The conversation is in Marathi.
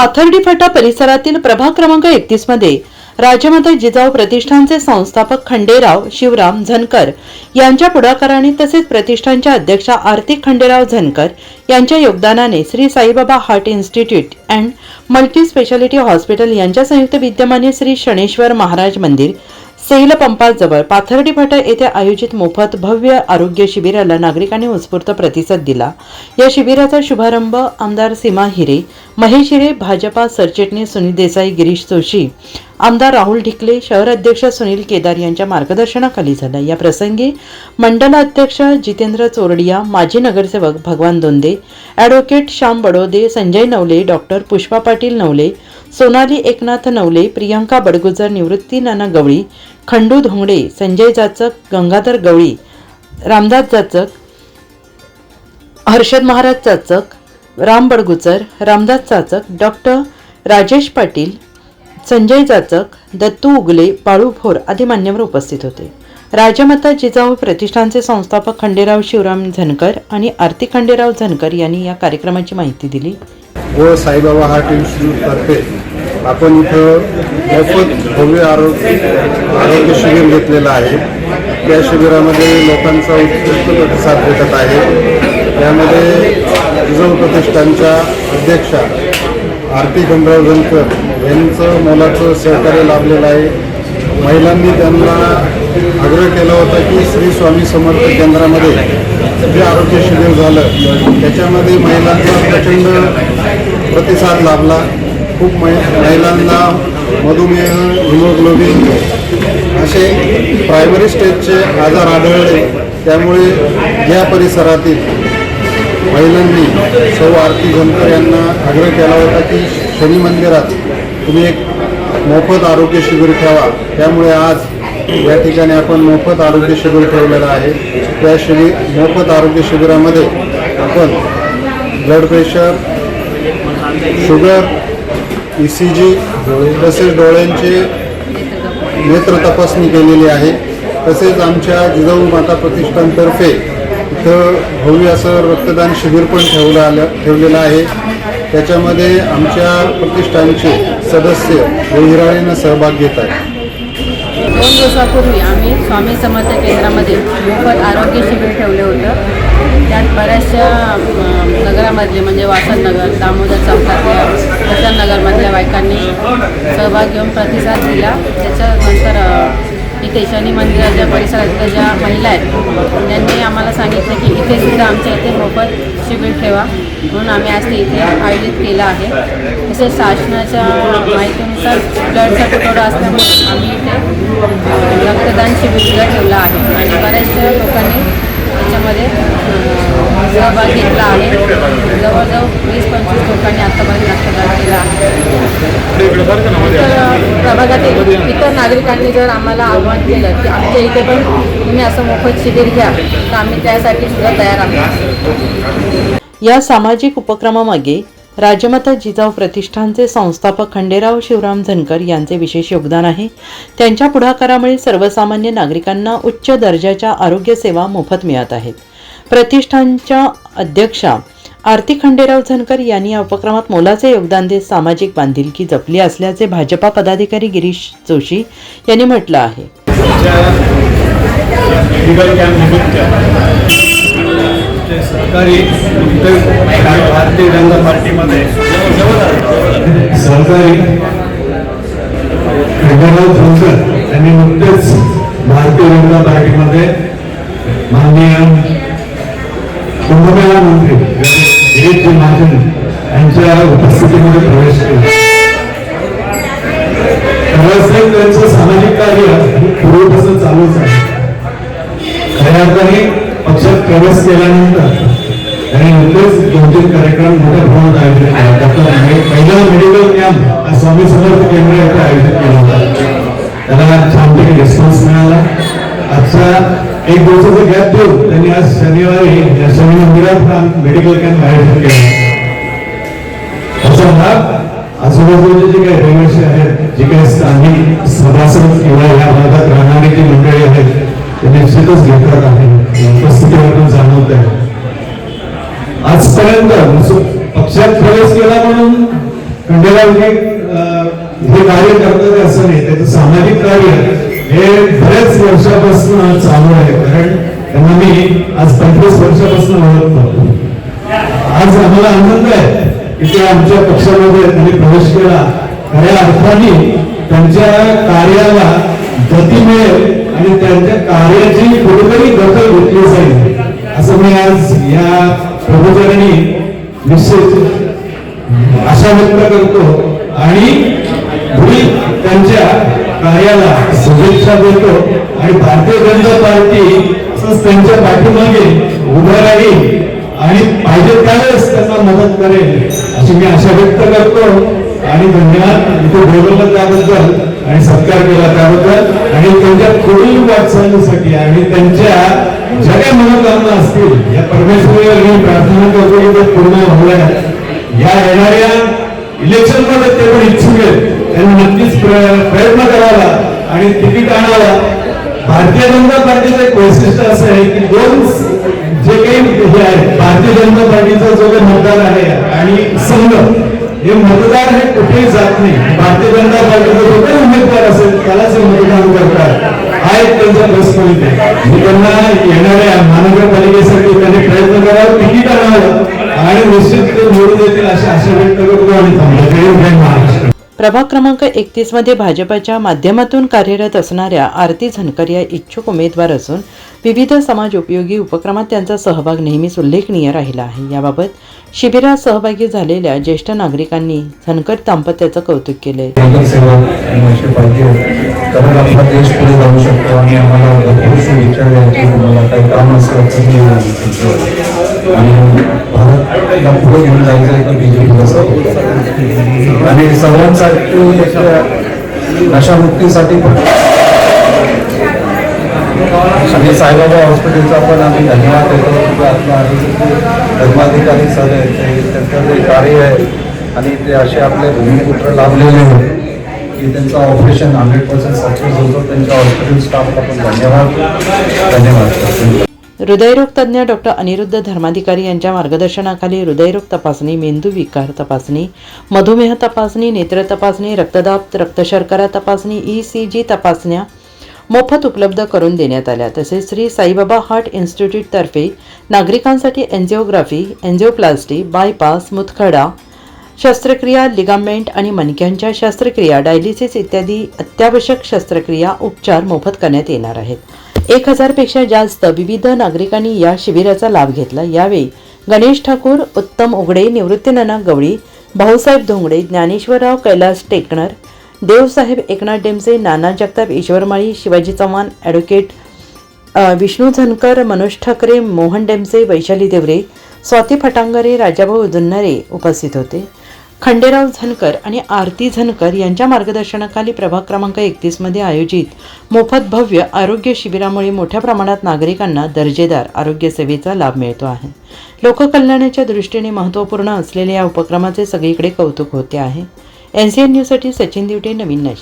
पाथर्डी फाटा परिसरातील प्रभाग क्रमांक 31 मध्ये राजमाता जिजाऊ प्रतिष्ठानचे संस्थापक खंडेराव शिवराम झनकर यांच्या पुढाकाराने तसेच प्रतिष्ठानच्या अध्यक्षा आरती खंडेराव झनकर यांच्या योगदानाने Shri Saibaba heart institute and multi speciality hospital यांच्या संयुक्त विद्यमाने श्री शनेश्वर महाराज मंदिर सेल पंपाजवळ पाथर्डी फाटा येथे आयोजित मोफत भव्य आरोग्य शिबिराला नागरिकांनी उत्स्फूर्त प्रतिसाद दिला। या शिबिराचा शुभारंभ आमदार सीमा हिरे, महेश हिरे, भाजपा सरचिटणीस सुनील देसाई, गिरीश जोशी, आमदार राहुल ढिकले, शहर अध्यक्ष सुनील केदार यांच्या मार्गदर्शनाखाली झाला। या प्रसंगी मंडल अध्यक्ष जितेंद्र चोरडिया, माजी नगरसेवक भगवान दोंदे, ॲडव्होकेट श्याम बडोदे, संजय नवले, डॉक्टर पुष्पा पाटील नवले, सोनाली एकनाथ नवले, प्रियंका बडगुजर, निवृत्ती नाना गवळी, खंडू धोंगडे, संजय जाचक, गंगाधर गवळी, रामदास जाचक, हर्षद महाराज जाचक, राम बडगुजर, रामदास जाचक, डॉक्टर राजेश पाटील, संजय जाचक, दत्तू उगले, बाळू भोर आदी मान्यवर उपस्थित होते। राजमाता जिजाऊ प्रतिष्ठानचे संस्थापक खंडेराव शिवराम झनकर आणि आरती खंडेराव झनकर यांनी या कार्यक्रमाची माहिती दिली। व साईबाबा हार्ट इन्स्टिट्यूट तर्फे आपण इथं मोफत भव्य आरोग्य शिबिर घेतलेलं आहे। त्या शिबिरामध्ये लोकांचा उत्कृष्ट प्रतिसाद भेटत आहे। त्यामध्ये जिजाऊ प्रतिष्ठानच्या अध्यक्षा आरती खंडेराव झनकर यांचं मोलाचं सहकार्य लाभलेलं आहे। महिलांनी त्यांना आग्रह केला होता की श्री स्वामी समर्थ केंद्रामध्ये जे आरोग्य शिबिर झालं त्याच्यामध्ये महिलांचा प्रचंड प्रतिसाद लाभला। खूप महिलांना मधुमेह, हिमोग्लोबिन असे प्रायमरी स्टेजचे आजार आढळले। त्यामुळे या परिसरातील महिलांनी सौ आरती झनकर यांना आग्रह केला होता की शनी मंदिरात तुम्ही एक मोफत आरोग्य शिबिर ठेवा। त्यामुळे आज या ठिकाणी आपण मोफत आरोग्य शिबिर ठेवलेलं आहे। त्या मोफत आरोग्य शिबिरामध्ये आपण ब्लड प्रेशर, शुगर, ECG तसेच डोळ्यांचे नेत्र तपासणी केलेली आहे। तसेच आमच्या जिजाऊ माता प्रतिष्ठानतर्फे इथं भव्य असं रक्तदान शिबिर पण ठेवलेलं आहे। त्याच्यामध्ये आमच्या प्रतिष्ठानचे सदस्य हिराळीनं सहभाग घेत आहेत। 2 दिवसापूर्वी आम्ही स्वामी समर्थ केंद्रामध्ये मोफत आरोग्य शिबिर ठेवले होतं। त्यात बऱ्याचशा नगरामधले म्हणजे वासननगर, दामोदर चौकातल्या, वसंतनगरमधल्या बायकांनी सहभाग घेऊन प्रतिसाद दिला। त्याच्यानंतर इथे शनी मंदिराच्या परिसरातल्या ज्या महिला आहेत त्यांनी आम्हाला सांगितलं की इथे सुद्धा आमच्या इथे मोफत शिबिर ठेवा, म्हणून आम्ही आज ते इथे आयोजित केलं आहे। तसेच शासनाच्या माहितीनुसार ब्लडचा तुटवडा असल्यामुळे आम्ही इथे रक्तदान शिबिर ठेवलं आहे आणि बऱ्याचशा लोकांनी त्याच्यामध्ये सहभाग घेतला आहे। जवळजवळ 20-25 लोकांनी आत्तापर्यंत रक्तदान केलं आहे। प्रभागातील इतर नागरिकांनी जर आम्हाला आव्हान केलं की आमच्या इथे पण तुम्ही असं मोफत शिबिर घ्या तर आम्ही त्यासाठी सुद्धा तयार आहोत। या सामाजिक उपक्रमामागे राजमाता जिजाऊ प्रतिष्ठानचे संस्थापक खंडेराव शिवराम झनकर यांचे विशेष योगदान आहे। त्यांच्या पुढाकारामुळे सर्वसामान्य नागरिकांना उच्च दर्जाच्या आरोग्य सेवा मोफत मिळत आहेत। प्रतिष्ठानच्या अध्यक्षा आरती खंडेराव झनकर यांनी या उपक्रमात मोलाचे योगदान देत सामाजिक बांधिलकी जपली असल्याचे भाजपा पदाधिकारी गिरीश जोशी यांनी म्हटलं आहे। सरकारी भारतीय जनता पार्टीमध्ये सरकारी खंडेराव झनकर यांनी नुकतेच भारतीय जनता पार्टीमध्ये माननीय कुंभमेळा मंत्री गिरीश महाजन यांच्या उपस्थितीमध्ये प्रवेश केला। त्यांचं सामाजिक कार्य पूर्वीपासून चालूच आहे। खऱ्या अर्थाने पक्षात प्रवेश केल्यानंतर त्यांनी नुकतेच 2-3 कार्यक्रम मोठ्या प्रमाणात आयोजित केला। त्याचा पहिला मेडिकल कॅम्प स्वामी समर्थ केंद्र येथे आयोजित केला होता। त्याला छानपैकी रिस्पॉन्स मिळाला। आजच्या 1 दिवसाचा गॅप देऊन त्यांनी आज शनिवारी शनी मंदिरात मेडिकल कॅम्प आयोजित केला। त्याचा भाग आजूबाजूचे जे काही रहिवासी आहेत, जे काही स्थानिक सभासद किंवा या भागात राहणारी जी मंडळी आहेत ते निश्चितच घेतात आहे। उपस्थितीवरून जाणवत आहे। आजपर्यंत पक्षात प्रवेश केला म्हणून खंडेराव हे कार्य करतात असं नाही, त्याचं सामाजिक कार्य हे बऱ्याच वर्षापासून चालू आहे. कारण त्यांना मी आज 25 वर्षापासून ओळखतो. आज आम्हाला आनंद आहे की ते आमच्या पक्षामध्ये त्यांनी प्रवेश केला. खऱ्या अर्थाने त्यांच्या कार्याला गती मिळेल आणि त्यांच्या कार्याची कुठेतरी दखल घेतली जाईल असं मी आज या प्रबोधनाने निश्चित आशा व्यक्त करतो आणि पुढील त्यांच्या कार्याला शुभेच्छा देतो. आणि भारतीय जनता पार्टी त्यांच्या पाठीमागे उभं राहील आणि पाहिजे त्यावेळेस त्यांना मदत करेल अशी मी आशा व्यक्त करतो. आणि धन्यवाद इथे बोलवलं त्याबद्दल आणि सत्कार केला त्याबद्दल आणि त्यांच्या पुढील वाटचालीसाठी आणि त्यांच्या ज्या काही मनोकामना असतील या परमेश्वराला मी प्रार्थना करतो की ते पूर्ण होणार. या येणाऱ्या इलेक्शन मध्ये ते पण इच्छुक आहेत, त्यांनी नक्कीच प्रयत्न करावा आणि तिकीट आणावा. भारतीय जनता पार्टीचं एक वैशिष्ट्य असं आहे की दोन जे काही हे आहे, भारतीय जनता पार्टीचा जो काही मतदार आहे आणि संघ हे मतदार हे कुठेही जात नाही. भारतीय जनता पार्टीचा जो काही उमेदवार असेल त्यालाच हे मतदान करतात. हा एक त्यांचा प्लस पॉईंट आहे. मी त्यांना येणाऱ्या महानगरपालिकेसाठी त्यांनी प्रयत्न करावा, तिकीट आणावं आणि निश्चित ते निवडून येतील अशी आशा व्यक्त करतो आणि थांबतो. जय महाराष्ट्र. प्रभाग क्रमांक 31 मध्ये भाजपच्या माध्यमातून कार्यरत असणाऱ्या आरती झनकर या इच्छुक उमेदवार असून विविध समाज उपयोगी उपक्रमात त्यांचा सहभाग नेहमीच उल्लेखनीय राहिला आहे. याबाबत शिबिरात सहभागी झालेल्या ज्येष्ठ नागरिकांनी झनकर दाम्पत्याचं कौतुक केले. कारण आपला देश पुढे जाऊ शकतो आणि आम्हाला भरपूर शुभेच्छा द्यायची. तुम्हाला काही काम असेल आणि भारतला पुढे घेऊन जायचं आहे तर बीजेपी असं आणि सर्वांसाठी नशामुक्तीसाठी पण आणि साईबाबा हॉस्पिटलचा पण आम्ही धन्यवाद देतो. धर्माधिकारी सर आहेत, त्यांचं जे कार्य आहे आणि ते असे आपले भूमिपुत्र लाभलेले आहेत की त्यांचं ऑपरेशन 100% सक्सेस होतं. त्यांच्या हॉस्पिटल स्टाफला पण धन्यवाद. हृदयरोग तज्ज्ञ डॉक्टर अनिरुद्ध धर्माधिकारी यांच्या मार्गदर्शनाखाली हृदयरोग तपासणी, मेंदू विकार तपासणी, मधुमेह तपासणी, नेत्र तपासणी, रक्तदाब, रक्तशर्करा तपासणी, ECG तपासण्या मोफत उपलब्ध करून देण्यात आल्या. तसेच श्री साईबाबा हार्ट इन्स्टिट्यूटतर्फे नागरिकांसाठी एन्जिओग्राफी, एन्जिओप्लास्टी, बायपास, मुतखडा शस्त्रक्रिया, लिगामेंट आणि मणक्यांच्या शस्त्रक्रिया, डायलिसिस इत्यादी अत्यावश्यक शस्त्रक्रिया उपचार मोफत करण्यात येणार आहेत. 1000 पेक्षा जास्त विविध नागरिकांनी या शिबिराचा लाभ घेतला. यावेळी गणेश ठाकूर, उत्तम उघडे, निवृत्तीनाना गवळी, भाऊसाहेब धोंगडे, ज्ञानेश्वरराव कैलास टेकणर, देवसाहेब एकनाथ डेमसे, नाना जगताप, ईश्वरमाळी, शिवाजी चव्हाण, ॲडव्होकेट विष्णू झनकर, मनोज ठाकरे, मोहन डेमसे, वैशाली देवरे, स्वाती फटांगरे, राजाभाऊ जुन्नरे उपस्थित होते. खंडेराव झनकर आणि आरती झनकर यांच्या मार्गदर्शनाखाली प्रभाग क्रमांक 31 मध्ये आयोजित मोफत भव्य आरोग्य शिबिरामुळे मोठ्या प्रमाणात नागरिकांना दर्जेदार आरोग्य सेवेचा लाभ मिळतो आहे. लोककल्याणाच्या दृष्टीने महत्त्वपूर्ण असलेल्या या उपक्रमाचे सगळीकडे कौतुक होते आहे. NCN न्यूजसाठी सचिन दिवटे, नवीन नाशिक.